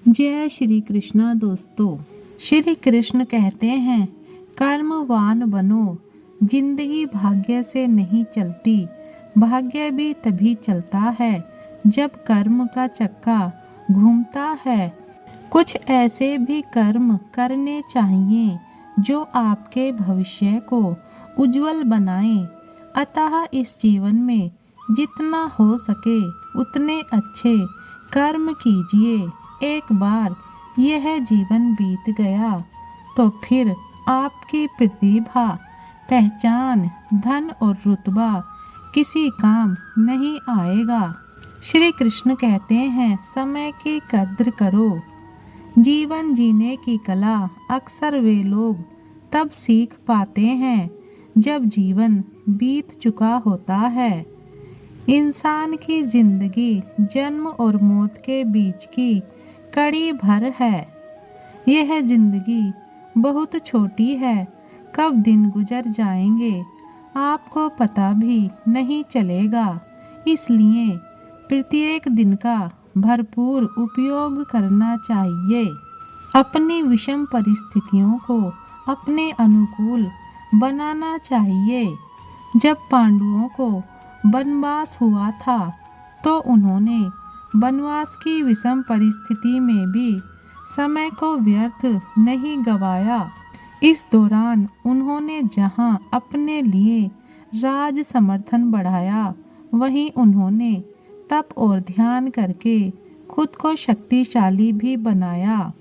जय श्री कृष्णा दोस्तों। श्री कृष्ण कहते हैं कर्मवान बनो। जिंदगी भाग्य से नहीं चलती, भाग्य भी तभी चलता है जब कर्म का चक्का घूमता है। कुछ ऐसे भी कर्म करने चाहिए जो आपके भविष्य को उज्जवल बनाएं। अतः इस जीवन में जितना हो सके उतने अच्छे कर्म कीजिए। एक बार यह जीवन बीत गया तो फिर आपकी प्रतिभा, पहचान, धन और रुतबा किसी काम नहीं आएगा। श्री कृष्ण कहते हैं समय की कद्र करो। जीवन जीने की कला अक्सर वे लोग तब सीख पाते हैं जब जीवन बीत चुका होता है। इंसान की जिंदगी जन्म और मौत के बीच की कड़ी भर है। यह जिंदगी बहुत छोटी है, कब दिन गुजर जाएंगे आपको पता भी नहीं चलेगा। इसलिए प्रत्येक दिन का भरपूर उपयोग करना चाहिए। अपनी विषम परिस्थितियों को अपने अनुकूल बनाना चाहिए। जब पांडवों को वनवास हुआ था तो उन्होंने वनवास की विषम परिस्थिति में भी समय को व्यर्थ नहीं गवाया। इस दौरान उन्होंने जहां अपने लिए राज समर्थन बढ़ाया, वहीं उन्होंने तप और ध्यान करके खुद को शक्तिशाली भी बनाया।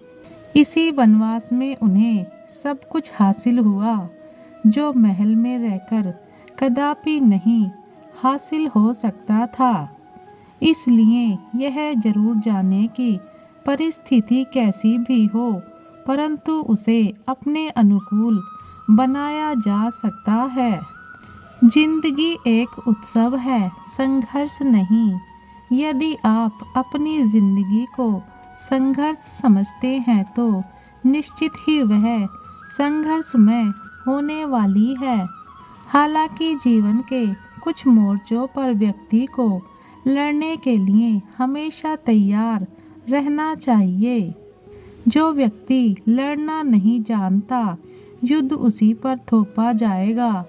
इसी वनवास में उन्हें सब कुछ हासिल हुआ जो महल में रहकर कदापि नहीं हासिल हो सकता था। इसलिए यह जरूर जाने कि परिस्थिति कैसी भी हो, परंतु उसे अपने अनुकूल बनाया जा सकता है। जिंदगी एक उत्सव है, संघर्ष नहीं। यदि आप अपनी जिंदगी को संघर्ष समझते हैं तो निश्चित ही वह संघर्षमय होने वाली है। हालांकि जीवन के कुछ मोर्चों पर व्यक्ति को लड़ने के लिए हमेशा तैयार रहना चाहिए। जो व्यक्ति लड़ना नहीं जानता, युद्ध उसी पर थोपा जाएगा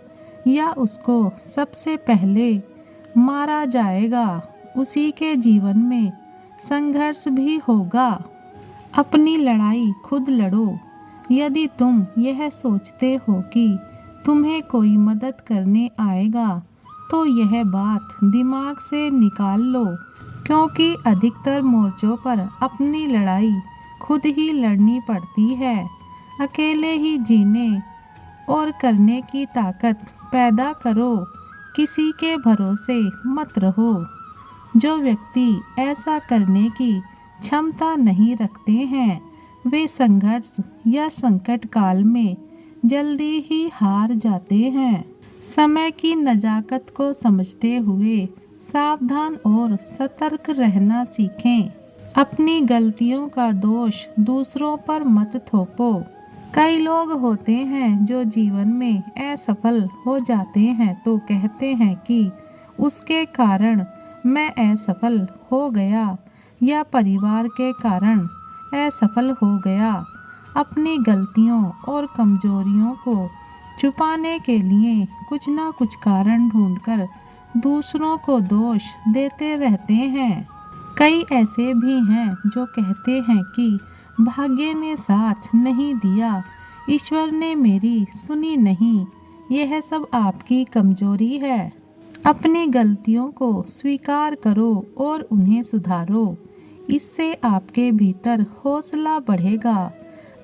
या उसको सबसे पहले मारा जाएगा। उसी के जीवन में संघर्ष भी होगा। अपनी लड़ाई खुद लड़ो। यदि तुम यह सोचते हो कि तुम्हें कोई मदद करने आएगा तो यह बात दिमाग से निकाल लो, क्योंकि अधिकतर मोर्चों पर अपनी लड़ाई खुद ही लड़नी पड़ती है। अकेले ही जीने और करने की ताकत पैदा करो, किसी के भरोसे मत रहो। जो व्यक्ति ऐसा करने की क्षमता नहीं रखते हैं, वे संघर्ष या संकट काल में जल्दी ही हार जाते हैं। समय की नजाकत को समझते हुए सावधान और सतर्क रहना सीखें। अपनी गलतियों का दोष दूसरों पर मत थोपो। कई लोग होते हैं जो जीवन में असफल हो जाते हैं तो कहते हैं कि उसके कारण मैं असफल हो गया या परिवार के कारण असफल हो गया। अपनी गलतियों और कमजोरियों को छुपाने के लिए कुछ ना कुछ कारण ढूंढकर दूसरों को दोष देते रहते हैं। कई ऐसे भी हैं जो कहते हैं कि भाग्य ने साथ नहीं दिया, ईश्वर ने मेरी सुनी नहीं। यह सब आपकी कमजोरी है। अपनी गलतियों को स्वीकार करो और उन्हें सुधारो। इससे आपके भीतर हौसला बढ़ेगा।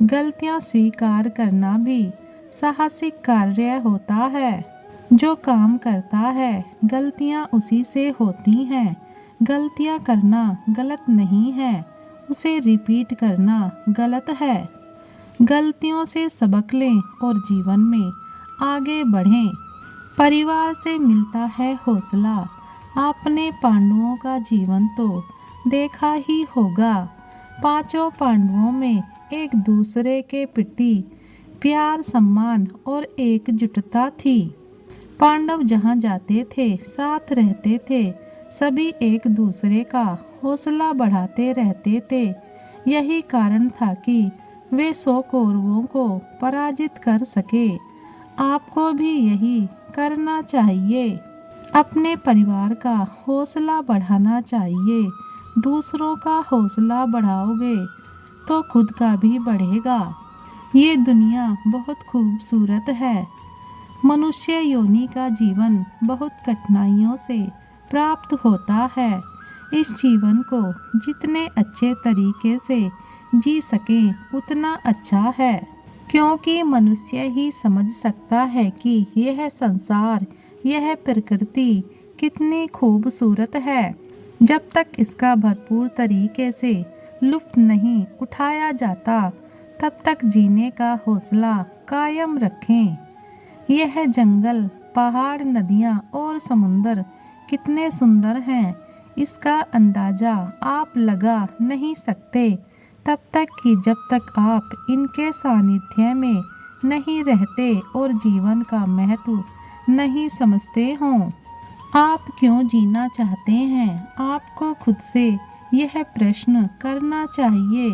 गलतियां स्वीकार करना भी साहसिक कार्य होता है। जो काम करता है गलतियां उसी से होती हैं। गलतियां करना गलत नहीं है, उसे रिपीट करना गलत है। गलतियों से सबक लें और जीवन में आगे बढ़ें। परिवार से मिलता है हौसला। आपने पांडवों का जीवन तो देखा ही होगा। पांचों पांडवों में एक दूसरे के प्रति प्यार, सम्मान और एकजुटता थी। पांडव जहाँ जाते थे साथ रहते थे, सभी एक दूसरे का हौसला बढ़ाते रहते थे। यही कारण था कि वे 100 कौरवों को पराजित कर सके। आपको भी यही करना चाहिए। अपने परिवार का हौसला बढ़ाना चाहिए। दूसरों का हौसला बढ़ाओगे तो खुद का भी बढ़ेगा। ये दुनिया बहुत खूबसूरत है। मनुष्य योनि का जीवन बहुत कठिनाइयों से प्राप्त होता है। इस जीवन को जितने अच्छे तरीके से जी सकें उतना अच्छा है, क्योंकि मनुष्य ही समझ सकता है कि यह संसार, यह प्रकृति कितनी खूबसूरत है। जब तक इसका भरपूर तरीके से लुत्फ नहीं उठाया जाता, तब तक जीने का हौसला कायम रखें। यह जंगल, पहाड़, नदियाँ और समुंदर कितने सुंदर हैं, इसका अंदाज़ा आप लगा नहीं सकते तब तक कि जब तक आप इनके सानिध्य में नहीं रहते और जीवन का महत्व नहीं समझते हों। आप क्यों जीना चाहते हैं? आपको खुद से यह प्रश्न करना चाहिए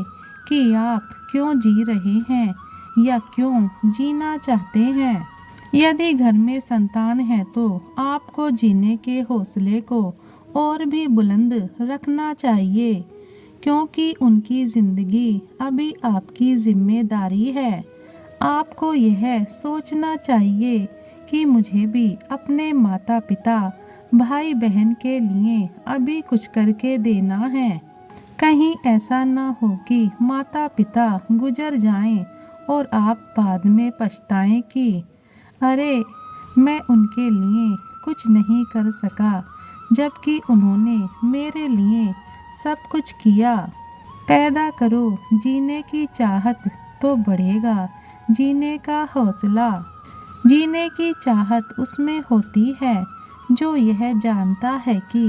कि आप क्यों जी रहे हैं या क्यों जीना चाहते हैं। यदि घर में संतान है तो आपको जीने के हौसले को और भी बुलंद रखना चाहिए, क्योंकि उनकी ज़िंदगी अभी आपकी जिम्मेदारी है। आपको यह सोचना चाहिए कि मुझे भी अपने माता पिता, भाई बहन के लिए अभी कुछ करके देना है। कहीं ऐसा ना हो कि माता पिता गुजर जाएं और आप बाद में पछताएं कि अरे मैं उनके लिए कुछ नहीं कर सका, जबकि उन्होंने मेरे लिए सब कुछ किया। पैदा करो जीने की चाहत तो बढ़ेगा जीने का हौसला। जीने की चाहत उसमें होती है जो यह जानता है कि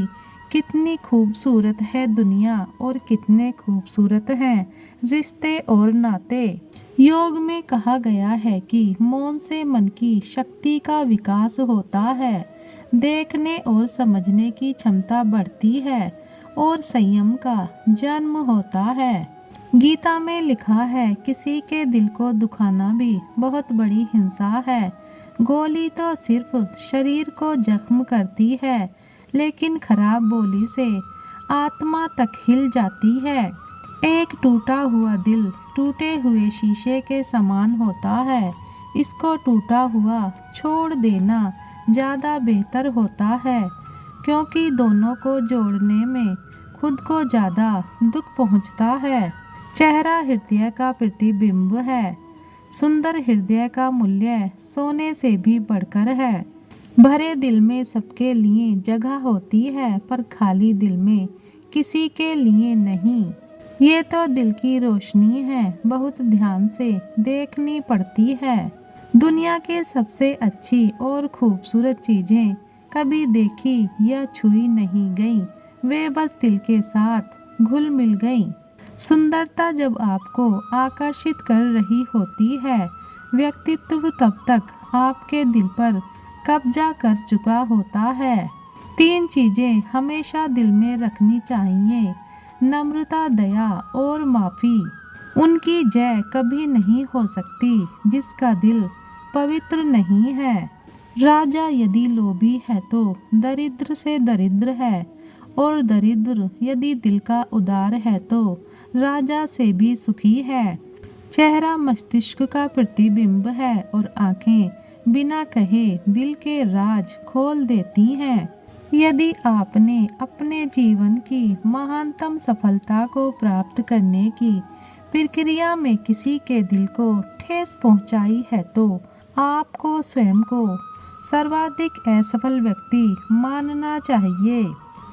कितनी खूबसूरत है दुनिया और कितने खूबसूरत हैं रिश्ते और नाते। योग में कहा गया है कि मौन से मन की शक्ति का विकास होता है, देखने और समझने की क्षमता बढ़ती है और संयम का जन्म होता है। गीता में लिखा है, किसी के दिल को दुखाना भी बहुत बड़ी हिंसा है। गोली तो सिर्फ शरीर को जख्म करती है, लेकिन खराब बोली से आत्मा तक हिल जाती है। एक टूटा हुआ दिल टूटे हुए शीशे के समान होता है। इसको टूटा हुआ छोड़ देना ज़्यादा बेहतर होता है, क्योंकि दोनों को जोड़ने में खुद को ज़्यादा दुख पहुंचता है। चेहरा हृदय का प्रतिबिंब है। सुंदर हृदय का मूल्य सोने से भी बढ़कर है। भरे दिल में सबके लिए जगह होती है, पर खाली दिल में किसी के लिए नहीं। ये तो दिल की रोशनी है, बहुत ध्यान से देखनी पड़ती है। दुनिया के सबसे अच्छी और खूबसूरत चीज़ें कभी देखी या छुई नहीं गई, वे बस दिल के साथ घुल मिल गई। सुंदरता जब आपको आकर्षित कर रही होती है, व्यक्तित्व तब तक आपके दिल पर कब्जा कर चुका होता है। 3 चीज़ें हमेशा दिल में रखनी चाहिए, नम्रता, दया और माफ़ी। उनकी जय कभी नहीं हो सकती जिसका दिल पवित्र नहीं है। राजा यदि लोभी है तो दरिद्र से दरिद्र है, और दरिद्र यदि दिल का उदार है तो राजा से भी सुखी है। चेहरा मस्तिष्क का प्रतिबिंब है और आँखें बिना कहे दिल के राज खोल देती हैं। यदि आपने अपने जीवन की महानतम सफलता को प्राप्त करने की प्रक्रिया में किसी के दिल को ठेस पहुंचाई है, तो आपको स्वयं को सर्वाधिक असफल व्यक्ति मानना चाहिए।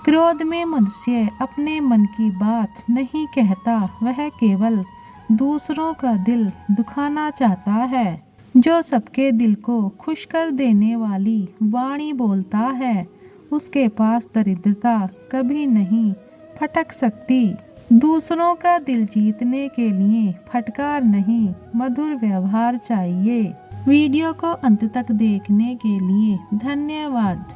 क्रोध में मनुष्य अपने मन की बात नहीं कहता, वह केवल दूसरों का दिल दुखाना चाहता है। जो सबके दिल को खुश कर देने वाली वाणी बोलता है, उसके पास दरिद्रता कभी नहीं फटक सकती। दूसरों का दिल जीतने के लिए फटकार नहीं, मधुर व्यवहार चाहिए। वीडियो को अंत तक देखने के लिए धन्यवाद।